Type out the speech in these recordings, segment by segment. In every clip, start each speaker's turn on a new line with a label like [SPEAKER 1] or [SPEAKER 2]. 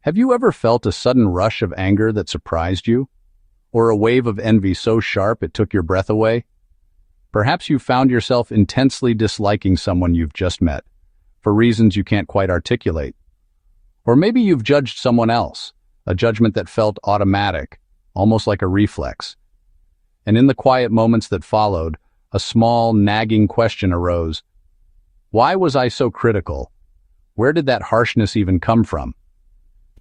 [SPEAKER 1] Have you ever felt a sudden rush of anger that surprised you? Or a wave of envy so sharp it took your breath away? Perhaps you found yourself intensely disliking someone you've just met, for reasons you can't quite articulate. Or maybe you've judged someone else, a judgment that felt automatic, almost like a reflex. And in the quiet moments that followed, a small, nagging question arose. Why was I so critical? Where did that harshness even come from?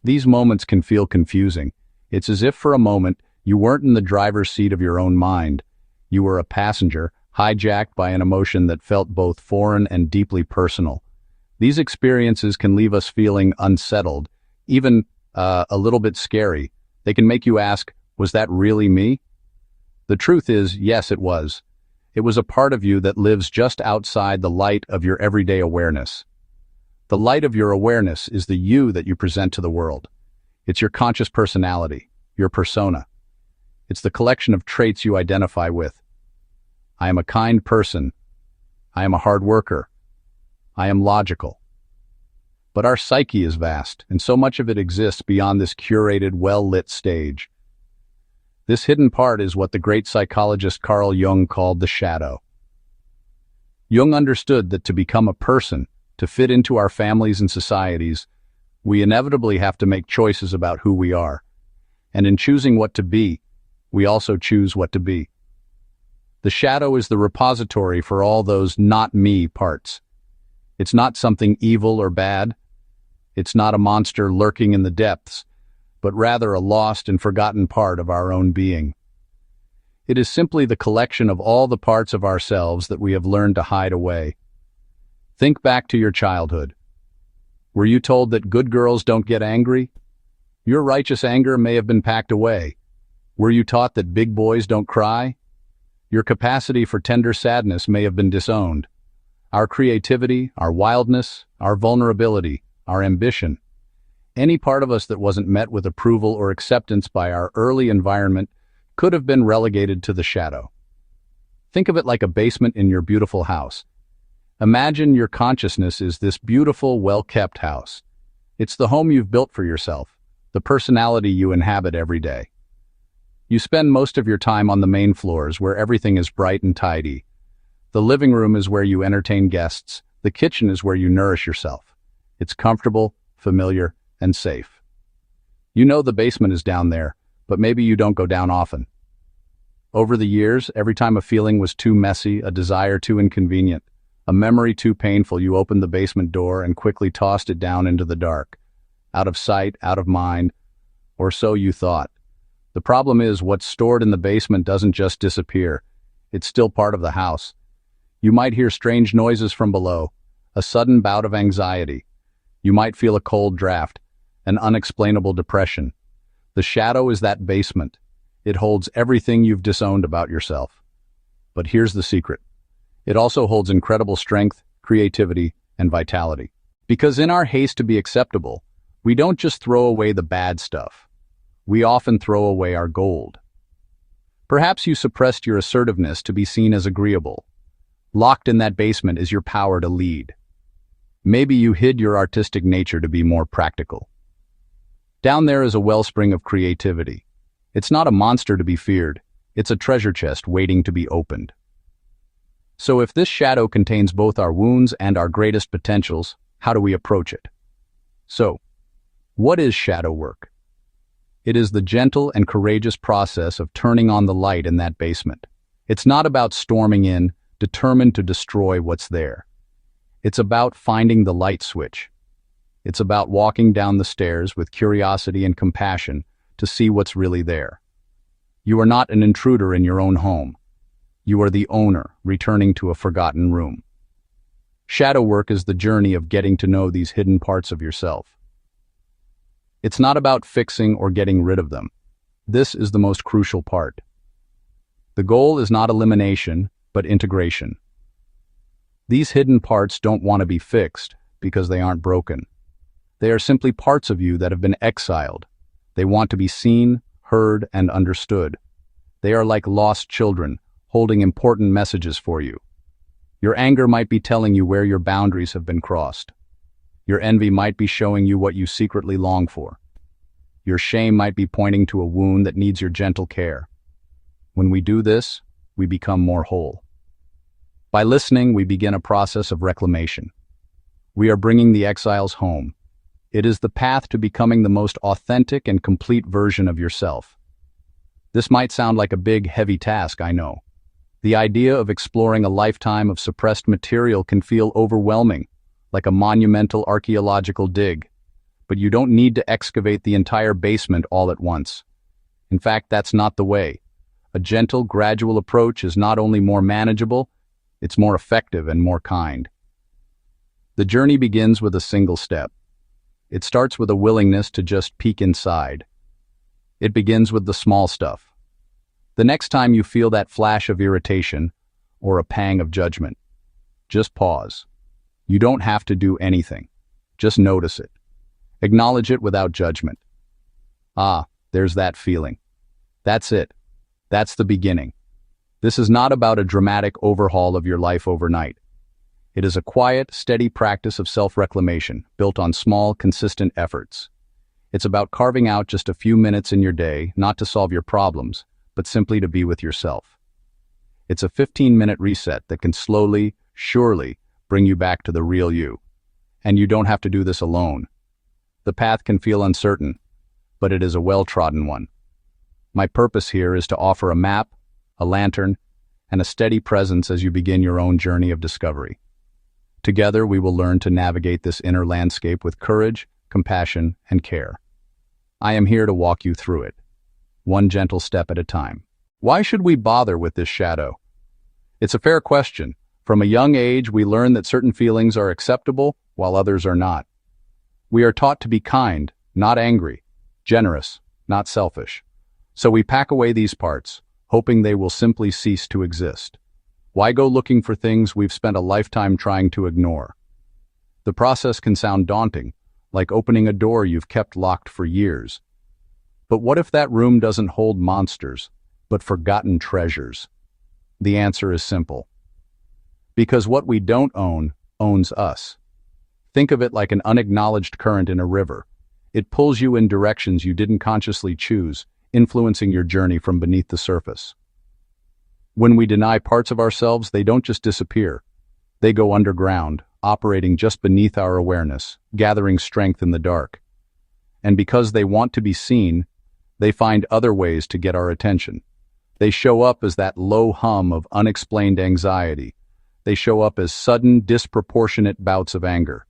[SPEAKER 1] These moments can feel confusing. It's as if for a moment you weren't in the driver's seat of your own mind. You were a passenger, hijacked by an emotion that felt both foreign and deeply personal. These experiences can leave us feeling unsettled, even a little bit scary. They can make you ask, was that really me? The truth is, yes, it was. It was a part of you that lives just outside the light of your everyday awareness. The light of your awareness is the you that you present to the world. It's your conscious personality, your persona. It's the collection of traits you identify with. I am a kind person. I am a hard worker. I am logical. But our psyche is vast, and so much of it exists beyond this curated, well-lit stage. This hidden part is what the great psychologist Carl Jung called the shadow. Jung understood that to become a person, to fit into our families and societies, we inevitably have to make choices about who we are. And in choosing what to be, we also choose what to be. The shadow is the repository for all those not me parts. It's not something evil or bad. It's not a monster lurking in the depths, but rather a lost and forgotten part of our own being. It is simply the collection of all the parts of ourselves that we have learned to hide away. Think back to your childhood. Were you told that good girls don't get angry? Your righteous anger may have been packed away. Were you taught that big boys don't cry? Your capacity for tender sadness may have been disowned. Our creativity, our wildness, our vulnerability, our ambition. Any part of us that wasn't met with approval or acceptance by our early environment could have been relegated to the shadow. Think of it like a basement in your beautiful house. Imagine your consciousness is this beautiful, well-kept house. It's the home you've built for yourself, the personality you inhabit every day. You spend most of your time on the main floors where everything is bright and tidy. The living room is where you entertain guests. The kitchen is where you nourish yourself. It's comfortable, familiar, and safe. You know the basement is down there, but maybe you don't go down often. Over the years, every time a feeling was too messy, a desire too inconvenient, a memory too painful, you opened the basement door and quickly tossed it down into the dark. Out of sight, out of mind, or so you thought. The problem is, what's stored in the basement doesn't just disappear. It's still part of the house. You might hear strange noises from below, a sudden bout of anxiety. You might feel a cold draft, an unexplainable depression. The shadow is that basement. It holds everything you've disowned about yourself. But here's the secret. It also holds incredible strength, creativity, and vitality. Because in our haste to be acceptable, we don't just throw away the bad stuff. We often throw away our gold. Perhaps you suppressed your assertiveness to be seen as agreeable. Locked in that basement is your power to lead. Maybe you hid your artistic nature to be more practical. Down there is a wellspring of creativity. It's not a monster to be feared. It's a treasure chest waiting to be opened. So if this shadow contains both our wounds and our greatest potentials, how do we approach it? So, what is shadow work? It is the gentle and courageous process of turning on the light in that basement. It's not about storming in, determined to destroy what's there. It's about finding the light switch. It's about walking down the stairs with curiosity and compassion to see what's really there. You are not an intruder in your own home. You are the owner returning to a forgotten room. Shadow work is the journey of getting to know these hidden parts of yourself. It's not about fixing or getting rid of them. This is the most crucial part. The goal is not elimination, but integration. These hidden parts don't want to be fixed because they aren't broken. They are simply parts of you that have been exiled. They want to be seen, heard, and understood. They are like lost children, holding important messages for you. Your anger might be telling you where your boundaries have been crossed. Your envy might be showing you what you secretly long for. Your shame might be pointing to a wound that needs your gentle care. When we do this, we become more whole. By listening, we begin a process of reclamation. We are bringing the exiles home. It is the path to becoming the most authentic and complete version of yourself. This might sound like a big, heavy task, I know. The idea of exploring a lifetime of suppressed material can feel overwhelming, like a monumental archaeological dig. But you don't need to excavate the entire basement all at once. In fact, that's not the way. A gentle, gradual approach is not only more manageable, it's more effective and more kind. The journey begins with a single step. It starts with a willingness to just peek inside. It begins with the small stuff. The next time you feel that flash of irritation or a pang of judgment, just pause. You don't have to do anything. Just notice it. Acknowledge it without judgment. Ah, there's that feeling. That's it. That's the beginning. This is not about a dramatic overhaul of your life overnight. It is a quiet, steady practice of self-reclamation built on small, consistent efforts. It's about carving out just a few minutes in your day, not to solve your problems, but simply to be with yourself. It's a 15-minute reset that can slowly, surely, bring you back to the real you. And you don't have to do this alone. The path can feel uncertain, but it is a well-trodden one. My purpose here is to offer a map, a lantern, and a steady presence as you begin your own journey of discovery. Together, we will learn to navigate this inner landscape with courage, compassion, and care. I am here to walk you through it, one gentle step at a time. Why should we bother with this shadow? It's a fair question. From a young age, we learn that certain feelings are acceptable while others are not. We are taught to be kind, not angry, generous, not selfish. So we pack away these parts, hoping they will simply cease to exist. Why go looking for things we've spent a lifetime trying to ignore? The process can sound daunting, like opening a door you've kept locked for years. But what if that room doesn't hold monsters, but forgotten treasures? The answer is simple. Because what we don't own owns us. Think of it like an unacknowledged current in a river. It pulls you in directions you didn't consciously choose, influencing your journey from beneath the surface. When we deny parts of ourselves, they don't just disappear. They go underground, operating just beneath our awareness, gathering strength in the dark. And because they want to be seen, they find other ways to get our attention. They show up as that low hum of unexplained anxiety. They show up as sudden, disproportionate bouts of anger.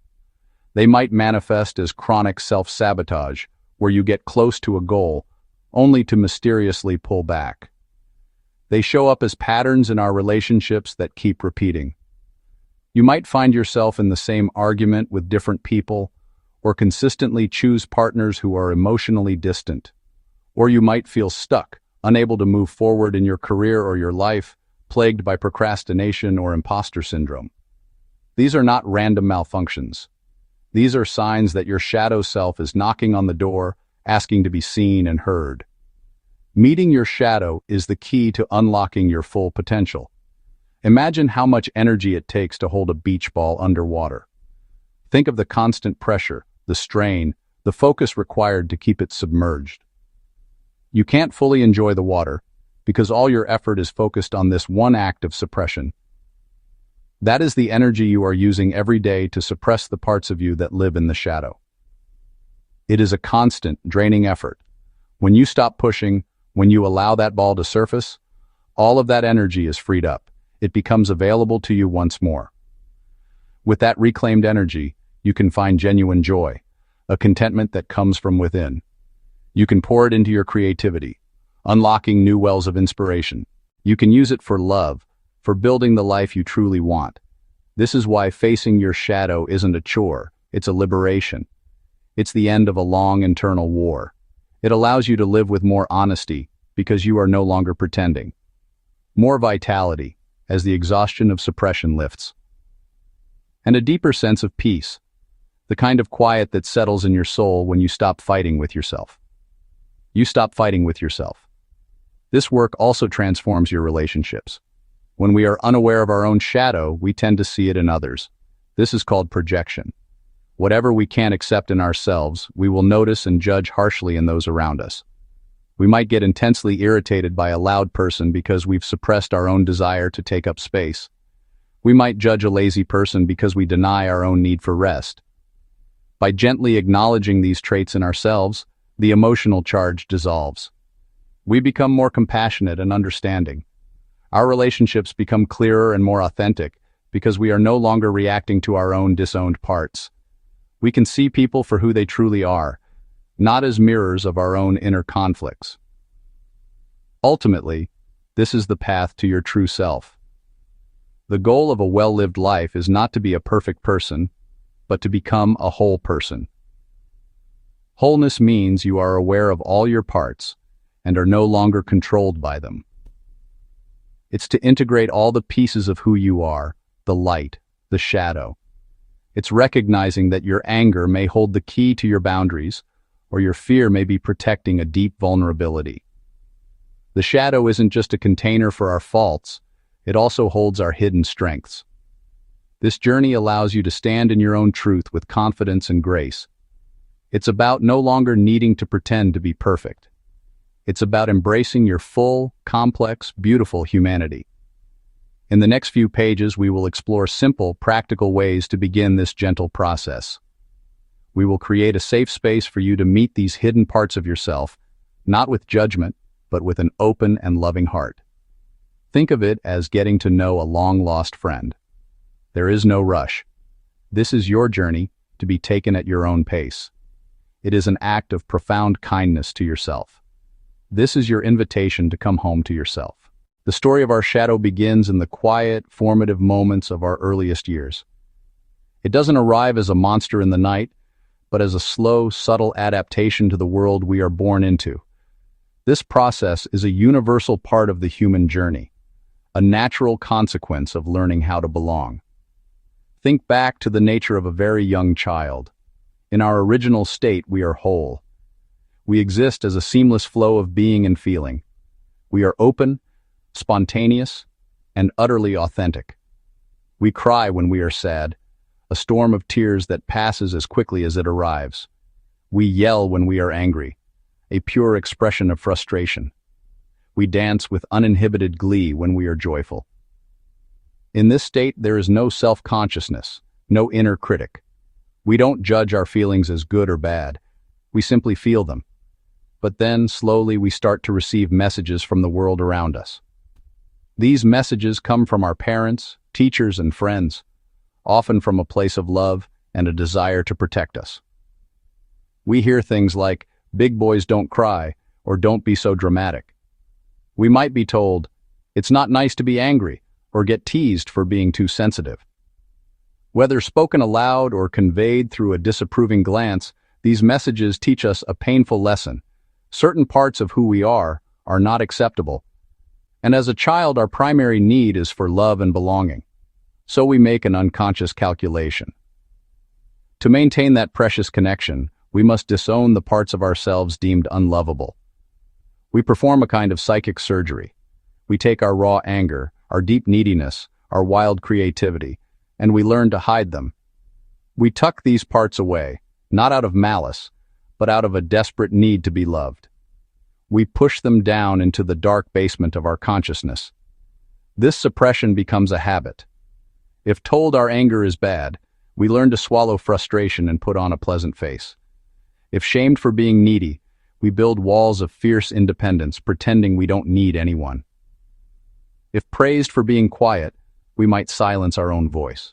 [SPEAKER 1] They might manifest as chronic self-sabotage, where you get close to a goal, only to mysteriously pull back. They show up as patterns in our relationships that keep repeating. You might find yourself in the same argument with different people, or consistently choose partners who are emotionally distant. Or you might feel stuck, unable to move forward in your career or your life, plagued by procrastination or imposter syndrome. These are not random malfunctions. These are signs that your shadow self is knocking on the door, asking to be seen and heard. Meeting your shadow is the key to unlocking your full potential. Imagine how much energy it takes to hold a beach ball underwater. Think of the constant pressure, the strain, the focus required to keep it submerged. You can't fully enjoy the water because all your effort is focused on this one act of suppression. That is the energy you are using every day to suppress the parts of you that live in the shadow. It is a constant, draining effort. When you stop pushing, when you allow that ball to surface, all of that energy is freed up. It becomes available to you once more. With that reclaimed energy, you can find genuine joy, a contentment that comes from within. You can pour it into your creativity, unlocking new wells of inspiration. You can use it for love, for building the life you truly want. This is why facing your shadow isn't a chore, it's a liberation. It's the end of a long internal war. It allows you to live with more honesty because you are no longer pretending. More vitality as the exhaustion of suppression lifts. And a deeper sense of peace, the kind of quiet that settles in your soul when you stop fighting with yourself. You stop fighting with yourself. This work also transforms your relationships. When we are unaware of our own shadow, we tend to see it in others. This is called projection. Whatever we can't accept in ourselves, we will notice and judge harshly in those around us. We might get intensely irritated by a loud person because we've suppressed our own desire to take up space. We might judge a lazy person because we deny our own need for rest. By gently acknowledging these traits in ourselves, the emotional charge dissolves. We become more compassionate and understanding. Our relationships become clearer and more authentic because we are no longer reacting to our own disowned parts. We can see people for who they truly are, not as mirrors of our own inner conflicts. Ultimately, this is the path to your true self. The goal of a well-lived life is not to be a perfect person, but to become a whole person. Wholeness means you are aware of all your parts and are no longer controlled by them. It's to integrate all the pieces of who you are, the light, the shadow. It's recognizing that your anger may hold the key to your boundaries, or your fear may be protecting a deep vulnerability. The shadow isn't just a container for our faults, it also holds our hidden strengths. This journey allows you to stand in your own truth with confidence and grace. It's about no longer needing to pretend to be perfect. It's about embracing your full, complex, beautiful humanity. In the next few pages, we will explore simple, practical ways to begin this gentle process. We will create a safe space for you to meet these hidden parts of yourself, not with judgment, but with an open and loving heart. Think of it as getting to know a long-lost friend. There is no rush. This is your journey to be taken at your own pace. It is an act of profound kindness to yourself. This is your invitation to come home to yourself. The story of our shadow begins in the quiet, formative moments of our earliest years. It doesn't arrive as a monster in the night, but as a slow, subtle adaptation to the world we are born into. This process is a universal part of the human journey, a natural consequence of learning how to belong. Think back to the nature of a very young child. In our original state, we are whole. We exist as a seamless flow of being and feeling. We are open, spontaneous, and utterly authentic. We cry when we are sad, a storm of tears that passes as quickly as it arrives. We yell when we are angry, a pure expression of frustration. We dance with uninhibited glee when we are joyful. In this state, there is no self-consciousness, no inner critic. We don't judge our feelings as good or bad. We simply feel them. But then, slowly, we start to receive messages from the world around us. These messages come from our parents, teachers, and friends, often from a place of love and a desire to protect us. We hear things like, "Big boys don't cry," or "Don't be so dramatic." We might be told, "It's not nice to be angry," or get teased for being too sensitive. Whether spoken aloud or conveyed through a disapproving glance, these messages teach us a painful lesson. Certain parts of who we are not acceptable. And as a child, our primary need is for love and belonging. So we make an unconscious calculation. To maintain that precious connection, we must disown the parts of ourselves deemed unlovable. We perform a kind of psychic surgery. We take our raw anger, our deep neediness, our wild creativity, and we learn to hide them. We tuck these parts away, not out of malice, but out of a desperate need to be loved. We push them down into the dark basement of our consciousness. This suppression becomes a habit. If told our anger is bad, we learn to swallow frustration and put on a pleasant face. If shamed for being needy, we build walls of fierce independence, pretending we don't need anyone. If praised for being quiet, we might silence our own voice.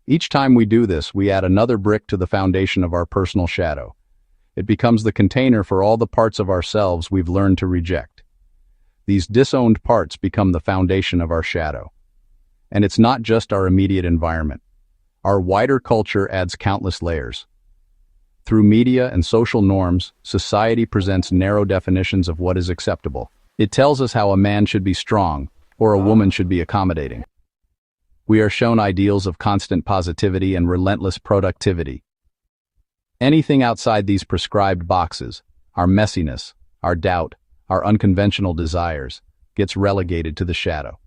[SPEAKER 1] Each time we do this, we add another brick to the foundation of our personal shadow. It becomes the container for all the parts of ourselves we've learned to reject. These disowned parts become the foundation of our shadow. And it's not just our immediate environment. Our wider culture adds countless layers. Through media and social norms, society presents narrow definitions of what is acceptable. It tells us how a man should be strong, or a woman should be accommodating. We are shown ideals of constant positivity and relentless productivity. Anything outside these prescribed boxes, our messiness, our doubt, our unconventional desires, gets relegated to the shadow.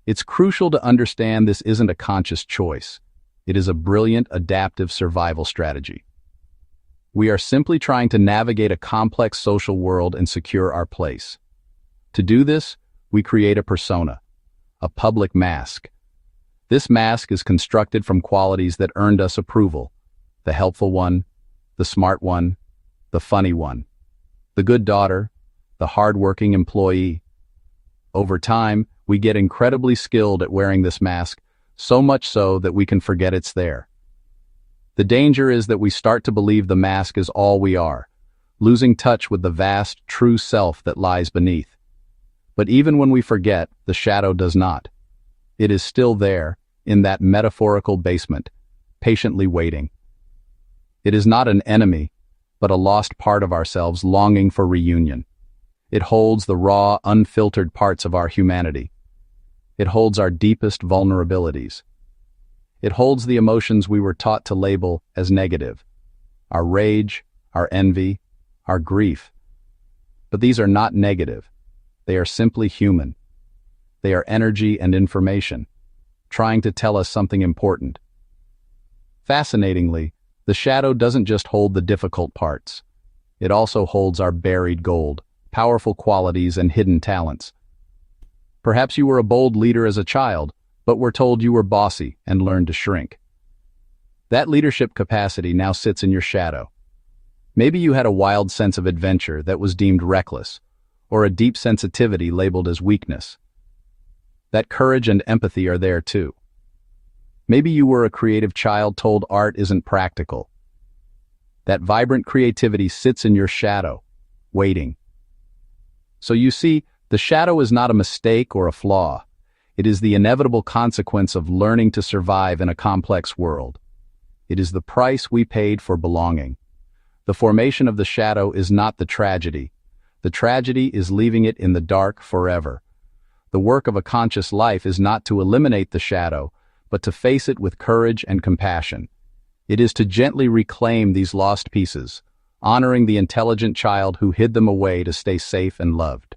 [SPEAKER 1] It's crucial to understand this isn't a conscious choice. It is a brilliant adaptive survival strategy. We are simply trying to navigate a complex social world and secure our place. To do this, we create a persona, a public mask. This mask is constructed from qualities that earned us approval: the helpful one, the smart one, the funny one, the good daughter, the hard-working employee. Over time, we get incredibly skilled at wearing this mask, so much so that we can forget it's there. The danger is that we start to believe the mask is all we are, losing touch with the vast, true self that lies beneath. But even when we forget, the shadow does not. It is still there, in that metaphorical basement, patiently waiting. It is not an enemy, but a lost part of ourselves longing for reunion. It holds the raw, unfiltered parts of our humanity. It holds our deepest vulnerabilities. It holds the emotions we were taught to label as negative: our rage, our envy, our grief. But these are not negative. They are simply human. They are energy and information, trying to tell us something important. Fascinatingly, the shadow doesn't just hold the difficult parts. It also holds our buried gold, powerful qualities and hidden talents. Perhaps you were a bold leader as a child, but were told you were bossy and learned to shrink. That leadership capacity now sits in your shadow. Maybe you had a wild sense of adventure that was deemed reckless, or a deep sensitivity labeled as weakness. That courage and empathy are there too. Maybe you were a creative child told art isn't practical. That vibrant creativity sits in your shadow, waiting. So you see, the shadow is not a mistake or a flaw. It is the inevitable consequence of learning to survive in a complex world. It is the price we paid for belonging. The formation of the shadow is not the tragedy. The tragedy is leaving it in the dark forever. The work of a conscious life is not to eliminate the shadow, but to face it with courage and compassion. It is to gently reclaim these lost pieces, honoring the intelligent child who hid them away to stay safe and loved.